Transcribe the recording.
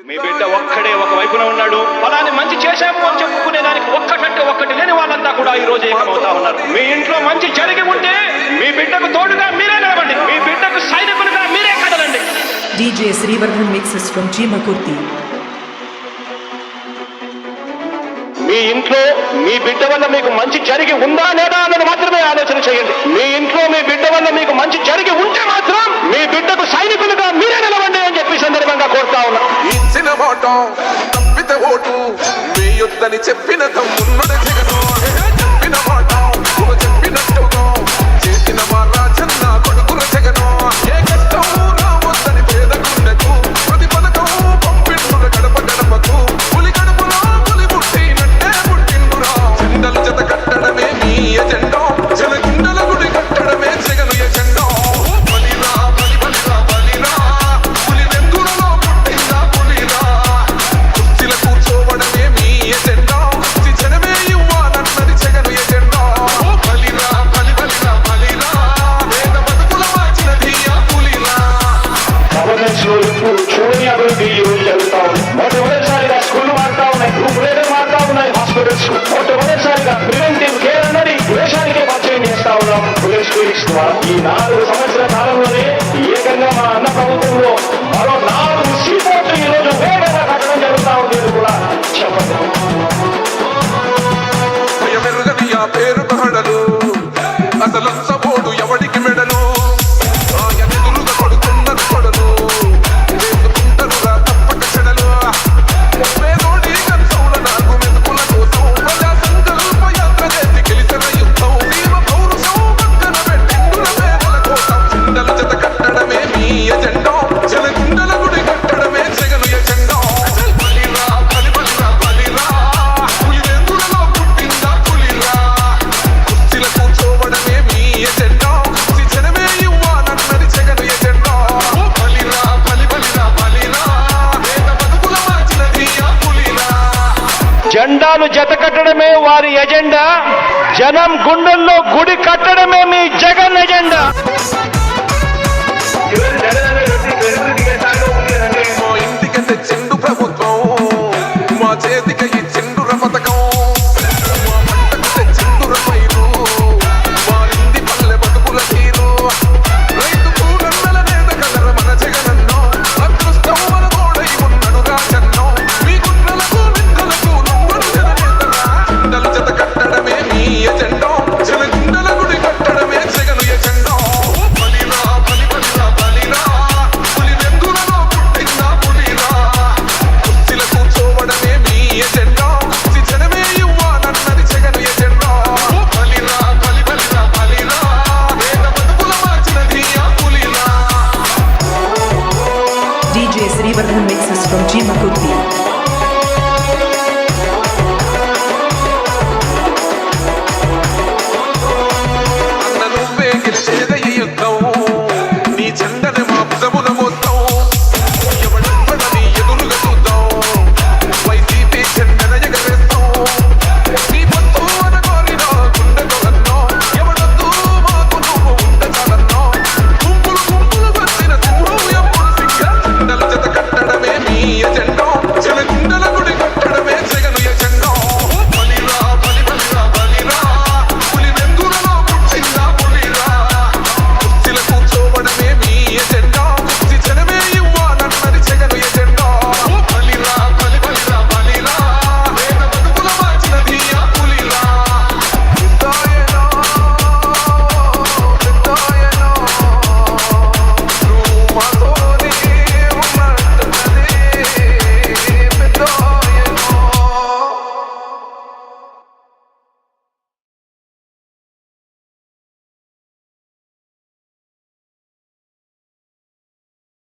మీ బిడ్డ ఒక్కడే ఒక వైపున ఉన్నాడు. ఫలాన్ని మంచి చేశాము అని చెప్పుకునే దానికి ఒక్కటంటే ఒక్కటి లేని వాళ్ళంతా కూడా ఈ రోజు ఏకమవుతా ఉన్నారు. మీ ఇంట్లో మంచి జరిగి ఉంటే మీ బిడ్డకు తోడుగా మీరే నిలబండి, మీ బిడ్డకు సైనికులుగా మీరే కదలండి. DJ Srivardhan mixes from Chimakurti. మీ ఇంట్లో మీ బిడ్డ వల్ల మీకు మంచి జరిగి ఉందా లేదా అన్నది మాత్రమే ఆలోచన చేయండి. మీ ఇంట్లో మీ బిడ్డ వల్ల మీకు మంచి జరిగి ఉంటే మాత్రం మీ బిడ్డకు సైనికులుగా మీరే నిలవండి అని చెప్పి సందర్భంగా కోరుతా ఉన్నా. ఇచ్చిన మాట తప్పితే ఓటు మీ యుద్ధని చెప్పిన తమ్మున్నది జగను. చెప్పిన మాట చెప్పినట్టుగా చేసిన మా రాజన్న కొడుకుల జగను. ఏ కష్టం రావద్దని పేదకుండకు ప్రతి పథకం పంపిండుల గడప గడపకు. పులి గడపలో పులి పుట్టినట్టే పుట్టిండురా. జెండలు జత కట్టడమే మీ ఎజెండా, జనగుండల గుడి కట్టడమే జగను ఎజెండా. బలిరా బలి బలిరా బలిరా పులి వెందులలో పుట్టిందా పులిరా. కుర్చీల కూర్చోవడమే మీ ఎజెండా, జనమే ఇవ్వాలన్నది జగను ఎజెండా. బలిరా బలి బలిరా బలిరా వేద బతుకుల మార్చినది ఆ పులిరా. చూడని అభివృద్ధి ఈ రోజు జరుగుతా ఉంది. మొట్టమొదటిసారిగా స్కూళ్లు మారుతా ఉన్నాయి, గ్రూప్ లీడర్ మారుతా ఉన్నాయి, హాస్పిటల్స్ మొట్టమొదటిసారిగా ప్రివెంటివ్ కేర్ అన్నది దేశానికే పరిచయం చేస్తా ఉన్నాం బుల్లెట్ స్కూల్స్ ద్వారా. ఈ 4 సంవత్సరాల కాలంలోనే ఏకంగా మా అన్న ప్రభుత్వంలో మరో 4 సీపోర్ట్లు ఈ రోజు వేగంగా కట్టడం జరుగుతా ఉంది కూడా చెప్పండి. భయమెరుగని ఆ పేరు తహడలు అసలు సపోడు ఎవడికి మెడలు. ఆయన ఎదురుగా కొడుతున్నారు కొడలు వేసుకుంటారురా తప్పక చెడలు. పేదోడి కంచౌల 4 మెతుకుల కోసం ప్రజా సంకల్ప యాత్ర చేసి గెలిచిన యుద్ధం. భీమ పౌరుషం పక్కన పెట్టిండుల పేదల కోసం. జెండలు జత కట్టడమే మీ ఎజెండా, జనగుండల గుడి కట్టడమే జగను ఎజెండా. బలిరా బలి బలిరా బలిరా పులి వెందులలో పుట్టిందా పులిరా. కుర్చీల కూర్చోవడమే మీ ఎజెండా, జనమే ఇవ్వాలన్నది జగను ఎజెండా. బలిరా బలి బలిరా బలిరా వేద బతుకుల మార్చినది ఆ పులిరా. జెండాలు జత కట్టడమే వారి ఎజెండా, జనం గుండెల్లో గుడి కట్టడమే మీ జగన్ ఎజెండా. మా ఇంటికి తెచ్చిండు ప్రభుత్వం, మా చేతికి ఇచ్చిండుర పథకం. మా పంటకు తెచ్చిండుర పైరు, మారింది పల్లె బతుకుల తీరు. రైతుకు గన్నల నేత కలర మన జగనన్నో, అదృష్టం మన తోడై ఉన్నడు రాజన్నో. మీ గుండెలకు నిందలకు నవ్వడు జననేతరా. జెండలు జత కట్టడమే మీ ఎజెండా, జనగుండల గుడి కట్టడమే జగను ఎజెండా. బలిరా బలి బలిరా బలిరా పులి వెందులలో పుట్టిందా పులిరా. కుర్చీల కూర్చోవడమే మీ ఎజెండా, జనమే ఇవ్వాలన్నది జగను ఎజెండా. బలిరా బలి బలిరా బలిరా వేద బతుకుల మార్చినది ఆ పులిరా. DJ Srivardhan mixes from Chimakurti.